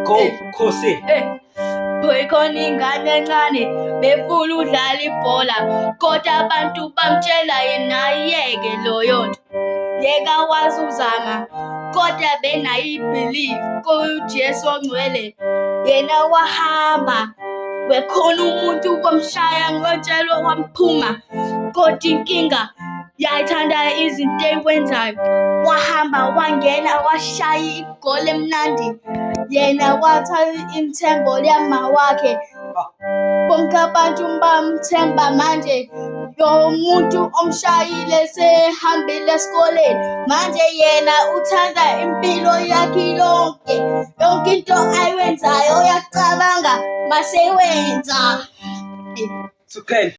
Go, Khosi. Bekhona ingane encane befuna udlala ibhola kodwa abantu bamtshela yena ayeke loyo nto. Yeka wazi uzama kodwa benayo ibelief kuJesu ongcwele. Yena wahamba bekhona umuntu wamshaya ngotshelo wamphuma kodwa inkinga yayithanda izinto ey'kwenzayo. Wahamba wangena washaya igoli emnandi. Yena wathatha imithembo yama wakhe. Bonke abantu bamthemba manje. Lo muntu omshayile sehambile esikoleni. Manje yena uthanda impilo yakhe yonke. Yonke into ayenzayo uyacabanga mase wenza. It's okay.